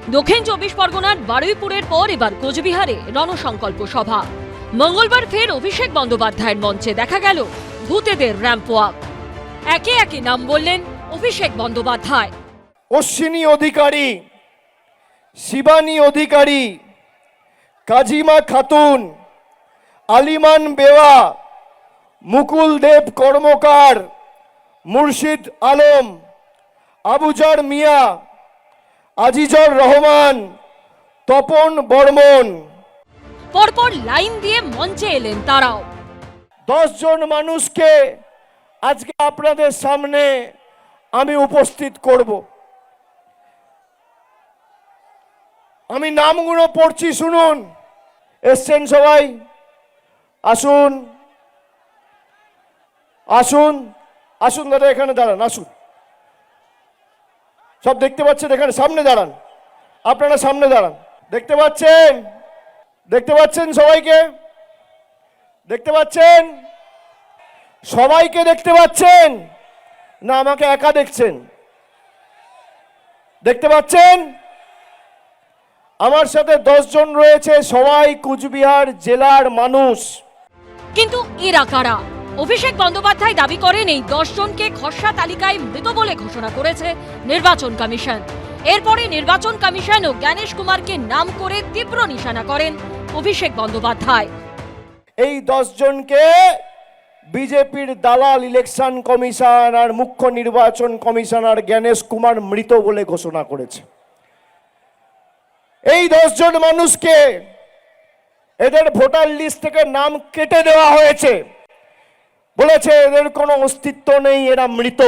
দক্ষিণ 24 পরগনার বারুইপুরের পর এবার কোচবিহারে রণসংকল্প সভা। মঙ্গলবার ফের অভিষেক বন্দ্যোপাধ্যায়ের মঞ্চে দেখা গেল ভূতেদের র্যাম্প ওয়াক। একে একে নাম বললেন অভিষেক বন্দ্যোপাধ্যায়। অশ্বিনী অধিকারী, শিবানী অধিকারী, কাজিমা খাতুন, আলিমান বেওয়া, মুকুল দেব কর্মকার, মুর্শিদ আলম, আবুজার মিয়া, আজিজর রহমান, তপন বর্মন। পরপর লাইন দিয়ে মঞ্চে এলেন তারাও। 10 জন মানুষকে আজকে আপনাদের সামনে আমি উপস্থিত করব। আমি নামগুলো পড়ছি, শুনুন। এসছেন সবাই? আসুন আসুন আসুন দাদা, এখানে দাঁড়ান, আসুন। সব দেখতে পাচ্ছেন, এখানে সামনে দাঁড়ান, আপনারা সামনে দাঁড়ান। দেখতে পাচ্ছেন? দেখতে পাচ্ছেন সবাইকে? দেখতে পাচ্ছেন? সবাইকে দেখতে পাচ্ছেন না আমাকে একা দেখছেন? দেখতে পাচ্ছেন? আমার সাথে 10 জন রয়েছে, সবাই কুচবিহার জেলার মানুষ। কিন্তু এরা কারা? অভিষেক বন্দ্যোপাধ্যায় দাবি করেন এই 10 জনকে খসড়া তালিকায় মৃত বলে ঘোষণা করেছে নির্বাচন কমিশন। এরপরে নির্বাচন কমিশন ও জ্ঞানেশ কুমারকে নাম করে তীব্র নিশানা করেন অভিষেক বন্দ্যোপাধ্যায়। এই 10 জনকে বিজেপির দালাল ইলেকশন কমিশন আর মুখ্য নির্বাচন কমিশনার জ্ঞানেশ কুমার মৃত বলে ঘোষণা করেছে। এই 10 জন মানুষকে এদের ভোটার লিস্ট থেকে নাম কেটে দেওয়া হয়েছে, বলেছে এদের কোনো অস্তিত্ব নেই, এরা মৃত।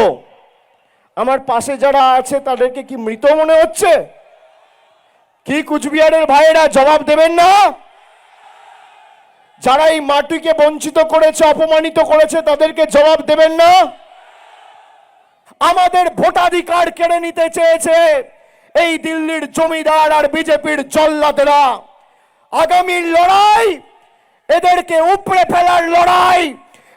আমার পাশে যারা আছে তাদেরকে কি মৃত মনে হচ্ছে? কি কুচবিহারের ভাইয়েরা জবাব দেবেন না? যারা এই মাটিকে বঞ্চিত করেছে, অপমানিত করেছে, তাদেরকে জবাব দেবেন না? আমাদের ভোটাধিকার কেড়ে নিতে চেয়েছে এই দিল্লির জমিদার আর বিজেপির জল্লাদেরা। আগামীর লড়াই এদেরকে উপড়ে ফেলার লড়াই,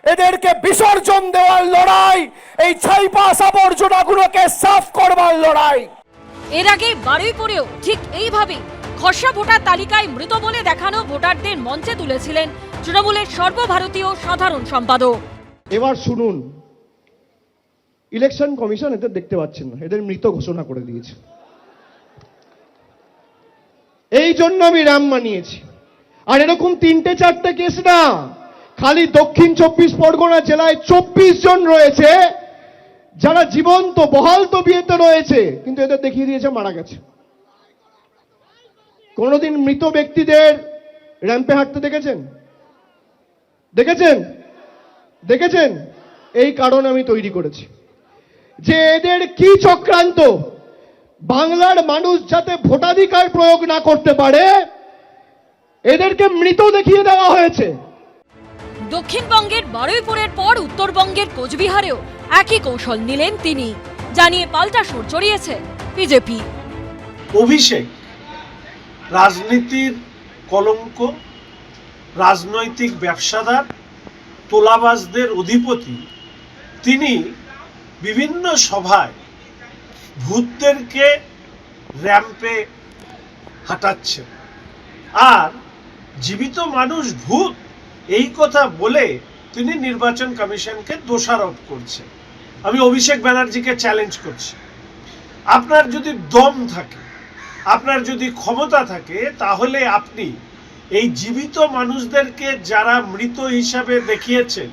এদেরকে বিসর্জন দেওয়ার লড়াই, এই ছাইপাস আবর্জনাগুলোকে সাফ করবার লড়াই। এর আগে বারুইপুরেও ঠিক এইভাবেই খসড়া ভোটার তালিকায় মৃত বলে দেখানো ভোটারদের মঞ্চে তুলেছিলেন তৃণমূলের সর্বভারতীয় সাধারণ সম্পাদক। এবার শুনুন, ইলেকশন কমিশন এদের দেখতে পাচ্ছেন না, এদের মৃত ঘোষণা করে দিয়েছে। এই জন্য আমি রাম মানিয়েছি। আর এরকম 3-4টে কেস না, খালি দক্ষিণ 24 পরগনা জেলায় 24 জন রয়েছে যারা জীবন্ত বহাল তবিয়তে রয়েছে, কিন্তু এদের দেখিয়ে দিয়েছে মারা গেছে। কোনোদিন মৃত ব্যক্তিদের র্যাম্পে হাঁটতে দেখেছেন? দেখেছেন? দেখেছেন? এই কারণ আমি তৈরি করেছি যে এদের কি চক্রান্ত, বাংলার মানুষ যাতে ভোটাধিকার প্রয়োগ না করতে পারে এদেরকে মৃত দেখিয়ে দেওয়া হয়েছে। দক্ষিণবঙ্গের বারুইপুরের পর উত্তরবঙ্গের কোচবিহারেও একই কৌশল নিলেন তিনি, জানিয়ে পাল্টা সুর চড়িয়েছে বিজেপি। অভিষেক রাজনীতির কলঙ্ক, রাজনৈতিক ব্যবসাদার, তোলাবাজদের অধিপতি। তিনি বিভিন্ন সভায় ভূতদেরকে র্যাম্পে হাঁটাচ্ছেন আর জীবিত মানুষ ভূত এই কথা বলে তিনি নির্বাচন কমিশনকে দোষারোপ করছেন। আমি অভিষেক ব্যানার্জিকে চ্যালেঞ্জ করছি, আপনার যদি দম থাকে, আপনার যদি ক্ষমতা থাকে, তাহলে আপনি এই জীবিত মানুষদেরকে যারা মৃত হিসাবে দেখিয়েছেন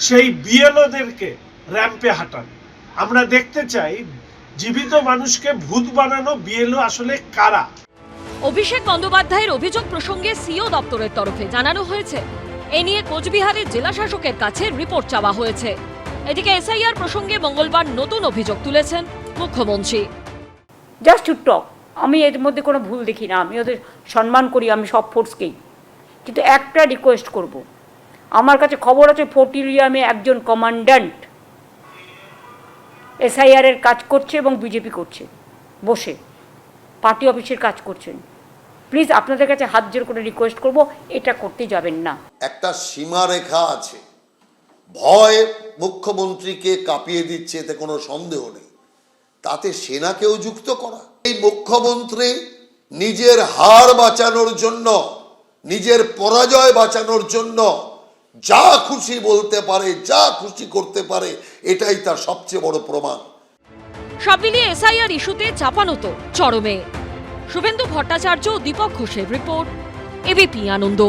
সেই বিএলওদেরকে র্যাম্পে হাঁটান। আমরা দেখতে চাই জীবিত মানুষকে ভূত বানানো বিএলও আসলে কারা। অভিষেক বন্দ্যোপাধ্যায়ের অভিযোগ প্রসঙ্গে সিও দপ্তরের তরফে জানানো হয়েছে, এ নিয়ে কোচবিহারের জেলা শাসকের কাছে রিপোর্ট চাওয়া হয়েছে। এদিকে এসআইআর প্রসঙ্গে মঙ্গলবার নতুন অভিযোগ তুলেছেন মুখ্যমন্ত্রী। জাস্ট টু টক, আমি এর মধ্যে কোনো ভুল দেখি না, আমি ওদের সম্মান করি, আমি সব ফোর্সকেই। কিন্তু একটা রিকোয়েস্ট করব, আমার কাছে খবর আছে ফোর্ট ইলিয়ামে একজন কমান্ড্যান্ট এসআইআরের কাজ করছে এবং বিজেপি করছে, বসে পার্টি অফিসের কাজ করছেন। প্লিজ আপনাদের কাছে হাত জোর করে রিকোয়েস্ট করব, এটা করতে যাবেন না। একটা সীমারেখা আছে, ভয় মুখ্যমন্ত্রীকে কাঁপিয়ে দিচ্ছে, এতে কোনো সন্দেহ নেই। তাতে সেনাকেও যুক্ত করা, এই মুখ্যমন্ত্রী নিজের হার বাঁচানোর জন্য, নিজের পরাজয় বাঁচানোর জন্য যা খুশি বলতে পারে, যা খুশি করতে পারে, এটাই তার সবচেয়ে বড় প্রমাণ। সব মিলিয়ে এসআইআর ইস্যুতে চাপানো তো চরমে। শুভেন্দু ভট্টাচার্য, দীপক ঘোষের রিপোর্ট, এবিপি আনন্দ।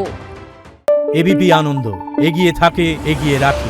এবিপি আনন্দ, এগিয়ে থাকে, এগিয়ে রাখে।